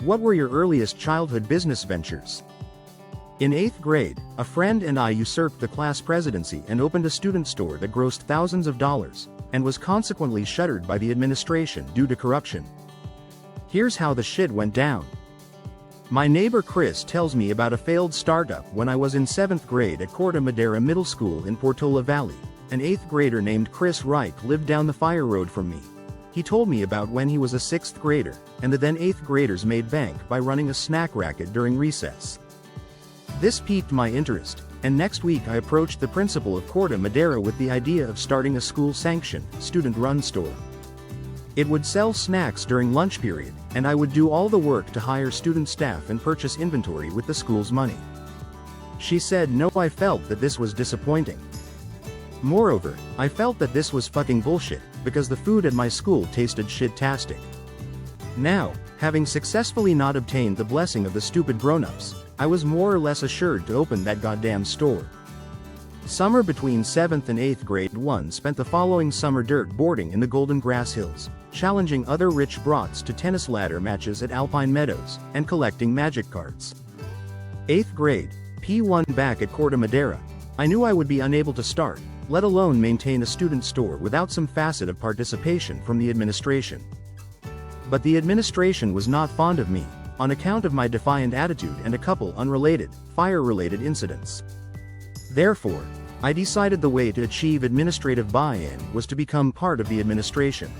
What were your earliest childhood business ventures? In 8th grade, a friend and I usurped the class presidency and opened a student store that grossed thousands of dollars, and was consequently shuttered by the administration due to corruption. Here's how the shit went down. My neighbor Chris tells me about a failed startup when I was in 7th grade at Corte Madera Middle School in Portola Valley. An 8th grader named Chris Reich lived down the fire road from me. He told me about when he was a 6th grader, and the then 8th graders made bank by running a snack racket during recess. This piqued my interest, and next week I approached the principal of Corte Madera with the idea of starting a school-sanctioned, student-run store. It would sell snacks during lunch period, and I would do all the work to hire student staff and purchase inventory with the school's money. She said no. I felt that this was disappointing. Moreover, I felt that this was fucking bullshit, because the food at my school tasted shit-tastic. Now, having successfully not obtained the blessing of the stupid grown-ups, I was more or less assured to open that goddamn store. Summer between 7th and 8th grade 1 spent the following summer dirt boarding in the Golden Grass Hills, challenging other rich brats to tennis ladder matches at Alpine Meadows, and collecting magic cards. 8th grade, P1 back at Corte Madera, I knew I would be unable to start, let alone maintain a student store without some facet of participation from the administration. But the administration was not fond of me, on account of my defiant attitude and a couple unrelated, fire-related incidents. Therefore, I decided the way to achieve administrative buy-in was to become part of the administration.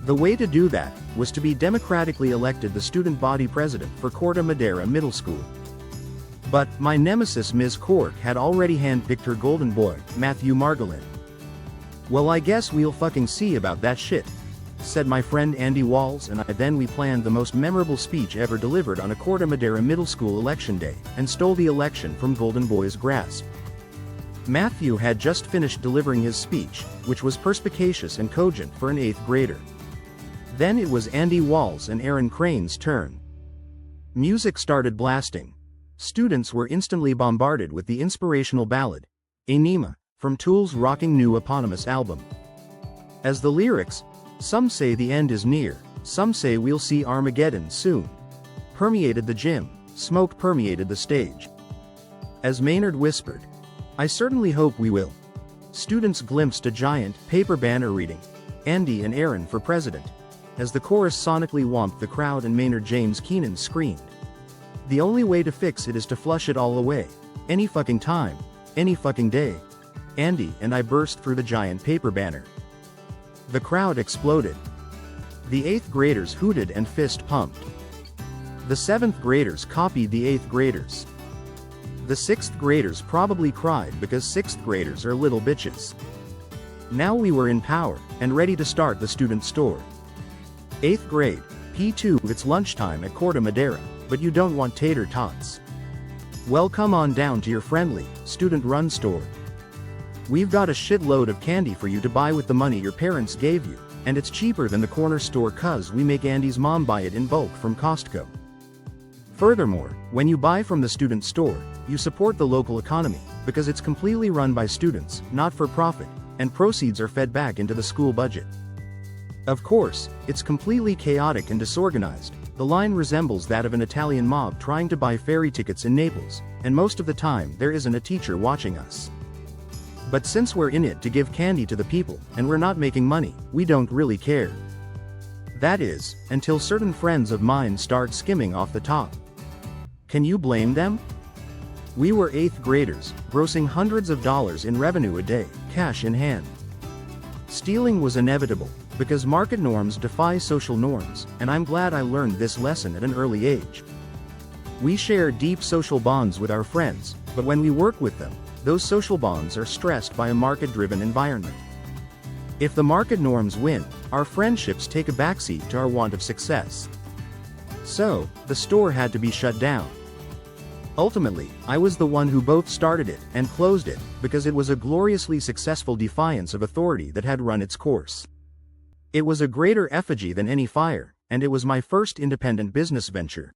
The way to do that was to be democratically elected the student body president for Corte Madera Middle School. But my nemesis Ms. Cork had already handpicked her golden boy, Matthew Margolin. Well, I guess we'll fucking see about that shit, said my friend Andy Walls and I. Then we planned the most memorable speech ever delivered on a Corte Madera Middle School election day, and stole the election from Golden Boy's grasp. Matthew had just finished delivering his speech, which was perspicacious and cogent for an 8th grader. Then it was Andy Walls and Aaron Crane's turn. Music started blasting. Students were instantly bombarded with the inspirational ballad, Enema, from Tool's rocking new eponymous album. As the lyrics, "Some say the end is near, some say we'll see Armageddon soon," permeated the gym, smoke permeated the stage. As Maynard whispered, "I certainly hope we will," students glimpsed a giant, paper banner reading, "Andy and Aaron for President," as the chorus sonically whomped the crowd and Maynard James Keenan screamed, "The only way to fix it is to flush it all away. Any fucking time. Any fucking day." Andy and I burst through the giant paper banner. The crowd exploded. The 8th graders hooted and fist pumped. The 7th graders copied the 8th graders. The 6th graders probably cried because 6th graders are little bitches. Now we were in power, and ready to start the student store. 8th grade, P2. It's lunchtime at Corte Madera, but you don't want tater tots. Well, come on down to your friendly, student-run store. We've got a shitload of candy for you to buy with the money your parents gave you, and it's cheaper than the corner store 'cause we make Andy's mom buy it in bulk from Costco. Furthermore, when you buy from the student store, you support the local economy, because it's completely run by students, not for profit, and proceeds are fed back into the school budget. Of course, it's completely chaotic and disorganized. The line resembles that of an Italian mob trying to buy ferry tickets in Naples, and most of the time there isn't a teacher watching us. But since we're in it to give candy to the people, and we're not making money, we don't really care. That is, until certain friends of mine start skimming off the top. Can you blame them? We were 8th graders, grossing hundreds of dollars in revenue a day, cash in hand. Stealing was inevitable, because market norms defy social norms, and I'm glad I learned this lesson at an early age. We share deep social bonds with our friends, but when we work with them, those social bonds are stressed by a market-driven environment. If the market norms win, our friendships take a backseat to our want of success. So, the store had to be shut down. Ultimately, I was the one who both started it and closed it, because it was a gloriously successful defiance of authority that had run its course. It was a greater effigy than any fire, and it was my first independent business venture.